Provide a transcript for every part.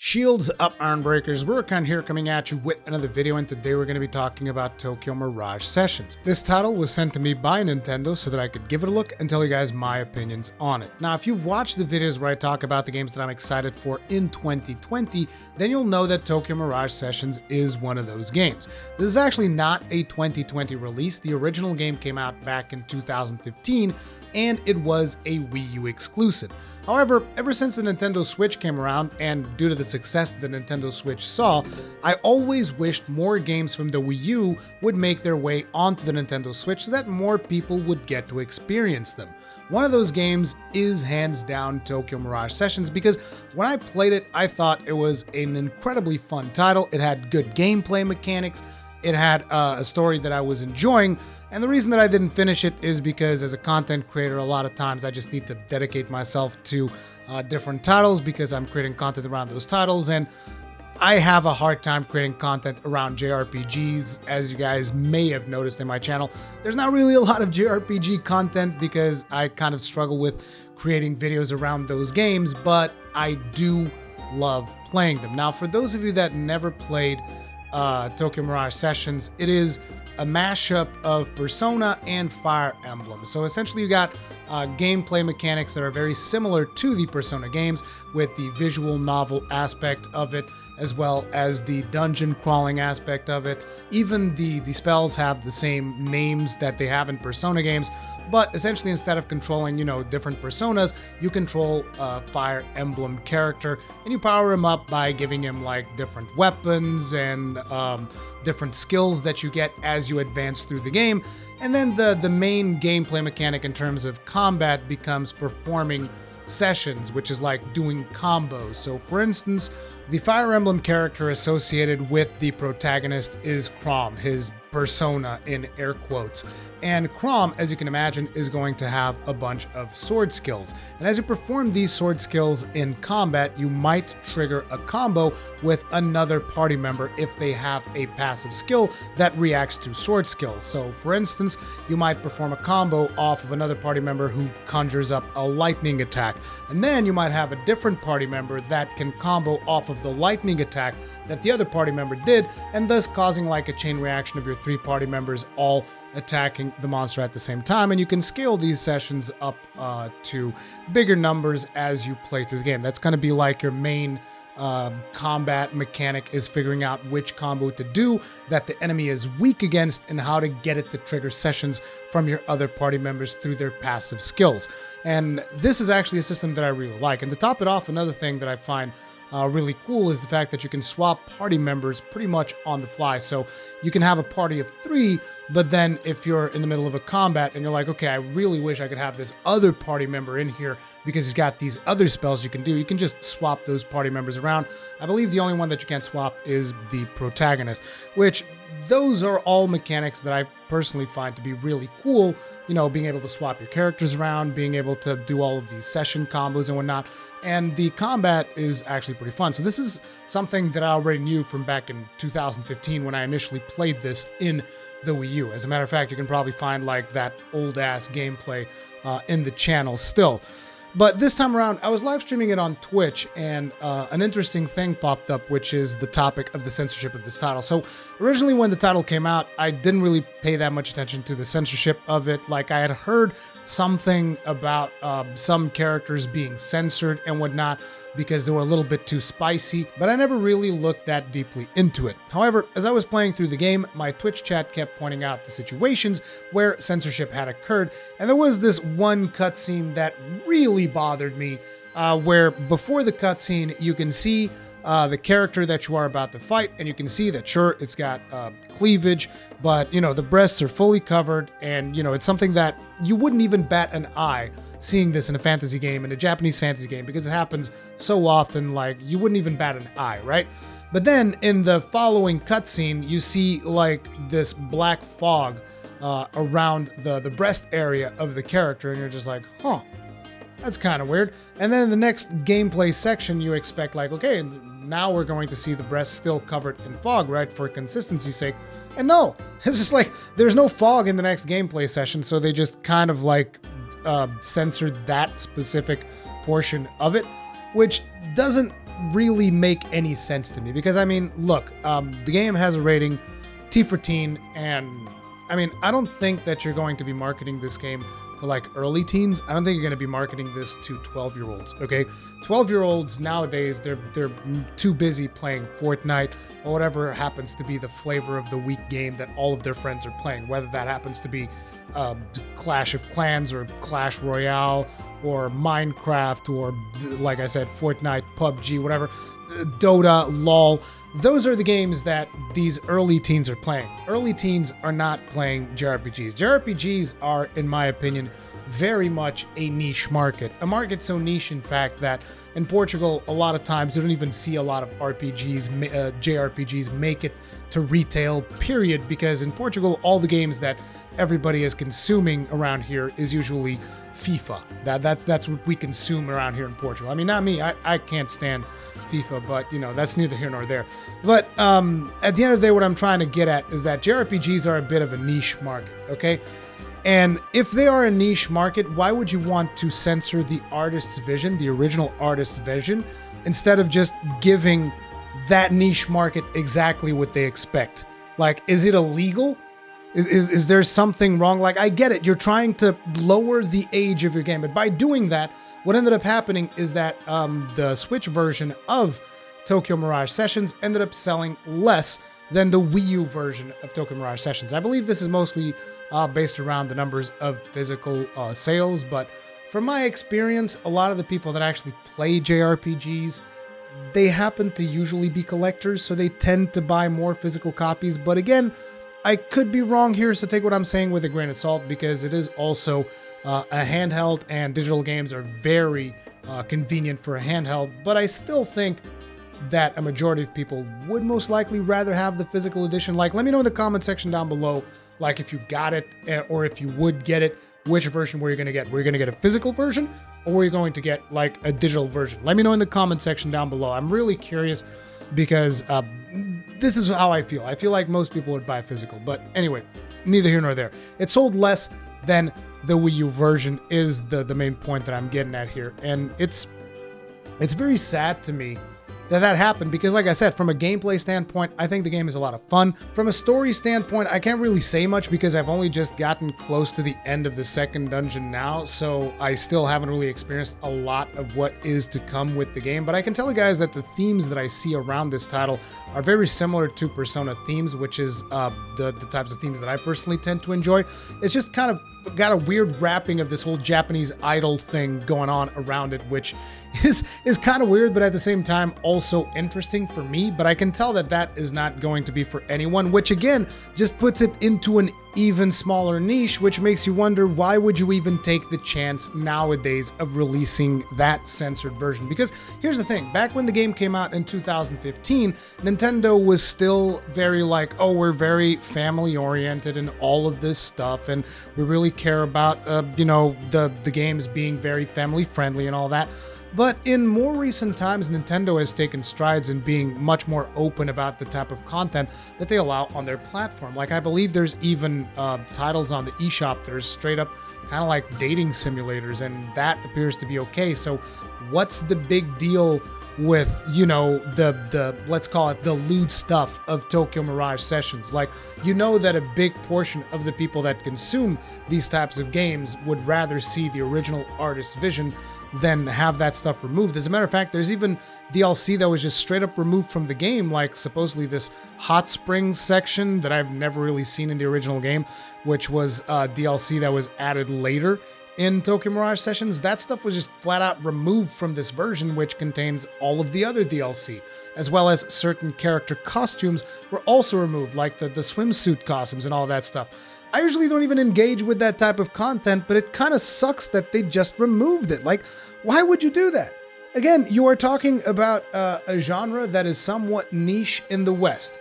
Shields up, Ironbreakers. Rurikhan here, coming at you with another video, and today we're going to be talking about Tokyo Mirage Sessions. This title was sent to me by Nintendo so that I could give it a look and tell you guys my opinions on it. Now, if you've watched the videos where I talk about the games that I'm excited for in 2020, then you'll know that Tokyo Mirage Sessions is one of those games. This is actually not a 2020 release. The original game came out back in 2015, and it was a Wii U exclusive. However, ever since the Nintendo Switch came around, and due to the success that the Nintendo Switch saw, I always wished more games from the Wii U would make their way onto the Nintendo Switch so that more people would get to experience them. One of those games is hands down Tokyo Mirage Sessions, because when I played it, I thought it was an incredibly fun title. It had good gameplay mechanics, it had a story that I was enjoying. And the reason that I didn't finish it is because as a content creator, a lot of times I just need to dedicate myself to different titles because I'm creating content around those titles, and I have a hard time creating content around JRPGs. As you guys may have noticed in my channel, there's not really a lot of JRPG content because I kind of struggle with creating videos around those games, but I do love playing them. Now, for those of you that never played Tokyo Mirage Sessions, it is a mashup of Persona and Fire Emblem. So essentially you got gameplay mechanics that are very similar to the Persona games, with the visual novel aspect of it, as well as the dungeon crawling aspect of it. Even the spells have the same names that they have in Persona games, but essentially instead of controlling, different personas, you control a Fire Emblem character, and you power him up by giving him like different weapons and different skills that you get as you advance through the game. And then the main gameplay mechanic in terms of combat becomes performing sessions, which is like doing combos. So for instance, the Fire Emblem character associated with the protagonist is Chrom, his persona in air quotes. And Chrom, as you can imagine, is going to have a bunch of sword skills. And as you perform these sword skills in combat, you might trigger a combo with another party member if they have a passive skill that reacts to sword skills. So for instance, you might perform a combo off of another party member who conjures up a lightning attack. And then you might have a different party member that can combo off of the lightning attack that the other party member did, and thus causing like a chain reaction of your three party members all attacking the monster at the same time. And you can scale these sessions up to bigger numbers as you play through the game. That's going to be like your main combat mechanic, is figuring out which combo to do that the enemy is weak against and how to get it to trigger sessions from your other party members through their passive skills. And this is actually a system that I really like. And to top it off, another thing that I find really cool is the fact that you can swap party members pretty much on the fly. So you can have a party of 3, but then if you're in the middle of a combat and you're like, okay, I really wish I could have this other party member in here because he's got these other spells you can just swap those party members around. I believe the only one that you can't swap is the protagonist, which those are all mechanics that I personally find to be really cool. Being able to swap your characters around, being able to do all of these session combos and whatnot. And the combat is actually pretty fun. So this is something that I already knew from back in 2015 when I initially played this in the Wii U. As a matter of fact, you can probably find like that old ass gameplay in the channel still. But this time around, I was live streaming it on Twitch, and an interesting thing popped up, which is the topic of the censorship of this title. So originally when the title came out, I didn't really pay that much attention to the censorship of it. Like, I had heard something about some characters being censored and whatnot because they were a little bit too spicy, but I never really looked that deeply into it. However, as I was playing through the game, my Twitch chat kept pointing out the situations where censorship had occurred, and there was this one cutscene that really bothered me, where before the cutscene, you can see the character that you are about to fight, and you can see that, sure, it's got cleavage, but, the breasts are fully covered, and, it's something that you wouldn't even bat an eye seeing this in a fantasy game, in a Japanese fantasy game, because it happens so often, like, you wouldn't even bat an eye, right? But then, in the following cutscene, you see, like, this black fog around the breast area of the character, and you're just like, huh, that's kind of weird. And then in the next gameplay section, you expect, like, okay, now we're going to see the breast still covered in fog, right, for consistency's sake. And no, it's just like, there's no fog in the next gameplay session, so they just kind of like censored that specific portion of it, which doesn't really make any sense to me because, I mean, look, the game has a rating T for teen, and I mean, I don't think that you're going to be marketing this game to like early teens. I don't think you're going to be marketing this to 12-year-olds, okay? 12-year-olds nowadays, they're too busy playing Fortnite or whatever happens to be the flavor of the week game that all of their friends are playing, whether that happens to be Clash of Clans or Clash Royale or Minecraft or, like I said, Fortnite, PUBG, whatever, Dota, LOL. Those are the games that these early teens are playing. Early teens are not playing JRPGs. JRPGs are, in my opinion, very much a niche market. A market so niche, in fact, that in Portugal, a lot of times you don't even see a lot of JRPGs make it to retail, period, because in Portugal, all the games that everybody is consuming around here is usually FIFA. That's what we consume around here in Portugal. I mean, not me. I can't stand FIFA, but, you know, that's neither here nor there. But at the end of the day, what I'm trying to get at is that JRPGs are a bit of a niche market, okay? And if they are a niche market, why would you want to censor the artist's vision, the original artist's vision, instead of just giving that niche market exactly what they expect? Like, is it illegal? Is there something wrong? Like, I get it. You're trying to lower the age of your game, but by doing that, what ended up happening is that the Switch version of Tokyo Mirage Sessions ended up selling less than the Wii U version of Tokyo Mirage Sessions. I believe this is mostly based around the numbers of physical sales, but from my experience, a lot of the people that actually play JRPGs, they happen to usually be collectors, so they tend to buy more physical copies. But again, I could be wrong here, so take what I'm saying with a grain of salt, because it is also a handheld, and digital games are very convenient for a handheld, but I still think that a majority of people would most likely rather have the physical edition. Like, let me know in the comment section down below, like, if you got it, or if you would get it, which version were you going to get? Were you going to get a physical version, or were you going to get, like, a digital version? Let me know in the comment section down below. I'm really curious, because this is how I feel. I feel like most people would buy physical, but anyway, neither here nor there. It sold less than the Wii U version is the main point that I'm getting at here. And it's very sad to me that happened, because like I said, from a gameplay standpoint, I think the game is a lot of fun. From a story standpoint, I can't really say much because I've only just gotten close to the end of the second dungeon now, so I still haven't really experienced a lot of what is to come with the game. But I can tell you guys that the themes that I see around this title are very similar to Persona themes, which is the types of themes that I personally tend to enjoy. It's just kind of got a weird wrapping of this whole Japanese idol thing going on around it, which is kind of weird, but at the same time also interesting for me. But I can tell that is not going to be for anyone, which again just puts it into an even smaller niche, which makes you wonder, why would you even take the chance nowadays of releasing that censored version? Because here's the thing, back when the game came out in 2015, Nintendo was still very like, oh, we're very family oriented and all of this stuff, and we really care about you know, the games being very family friendly and all that. But in more recent times, Nintendo has taken strides in being much more open about the type of content that they allow on their platform. Like, I believe there's even titles on the eShop that are straight up kind of like dating simulators, and that appears to be okay. So what's the big deal with, you know, the let's call it the lewd stuff of Tokyo Mirage Sessions? Like, you know that a big portion of the people that consume these types of games would rather see the original artist's vision than have that stuff removed. As a matter of fact, there's even DLC that was just straight up removed from the game, like supposedly this hot springs section that I've never really seen in the original game, which was DLC that was added later in Tokyo Mirage Sessions. That stuff was just flat out removed from this version, which contains all of the other DLC, as well as certain character costumes were also removed, like the swimsuit costumes and all that stuff. I usually don't even engage with that type of content, but it kind of sucks that they just removed it. Like, why would you do that? Again, you are talking about a genre that is somewhat niche in the West.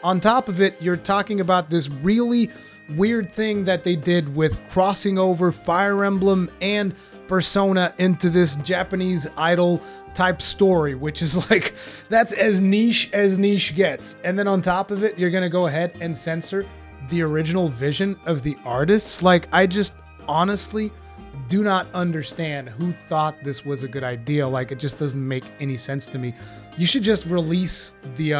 On top of it, you're talking about this really weird thing that they did with crossing over Fire Emblem and Persona into this Japanese idol type story, which is like, that's as niche gets. And then on top of it, you're going to go ahead and censor the original vision of the artists. Like, I just honestly do not understand who thought this was a good idea. Like, it just doesn't make any sense to me. you should just release the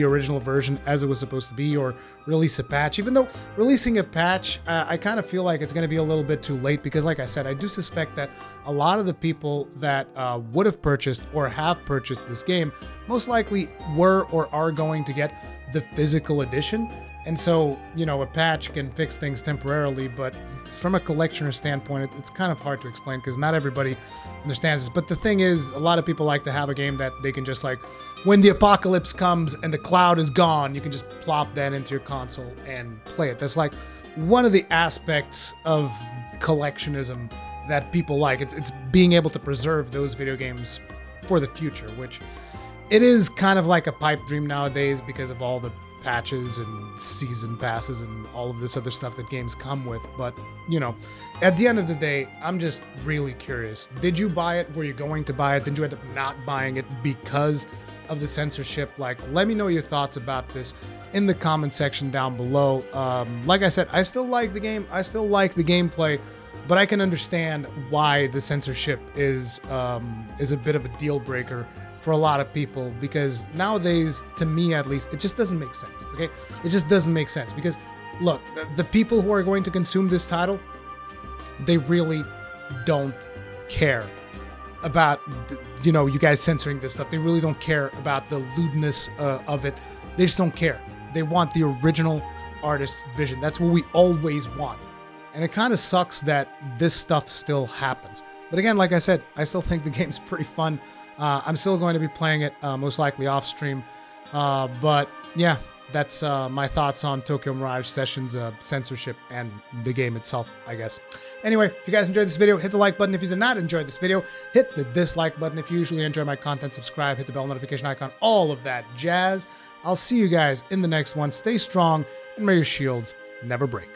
original version as it was supposed to be, or release a patch. Even though releasing a patch, I kind of feel like it's going to be a little bit too late, because like I said, I do suspect that a lot of the people that would have purchased or have purchased this game most likely were or are going to get the physical edition. And so, you know, a patch can fix things temporarily, but from a collectioner standpoint, it's kind of hard to explain because not everybody understands this. But the thing is, a lot of people like to have a game that they can just, like, when the apocalypse comes and the cloud is gone, you can just plop that into your console and play it. That's like one of the aspects of collectionism that people like. It's being able to preserve those video games for the future, which it is kind of like a pipe dream nowadays because of all the patches and season passes and all of this other stuff that games come with. But, you know, at the end of the day, I'm just really curious. Did you buy it? Were you going to buy it? Did you end up not buying it because of the censorship? Like, let me know your thoughts about this in the comment section down below. Like I said, I still like the game. I still like the gameplay, but I can understand why the censorship is a bit of a deal breaker for a lot of people, because nowadays, to me at least, it just doesn't make sense, okay? It just doesn't make sense, because look, the people who are going to consume this title, they really don't care about, you know, you guys censoring this stuff. They really don't care about the lewdness of it. They just don't care. They want the original artist's vision. That's what we always want. And it kind of sucks that this stuff still happens. But again, like I said, I still think the game's pretty fun. I'm still going to be playing it, most likely off stream. But yeah, that's my thoughts on Tokyo Mirage Sessions censorship and the game itself, I guess. Anyway, if you guys enjoyed this video, hit the like button. If you did not enjoy this video, hit the dislike button. If you usually enjoy my content, subscribe, hit the bell notification icon, all of that jazz. I'll see you guys in the next one. Stay strong, and may your shields never break.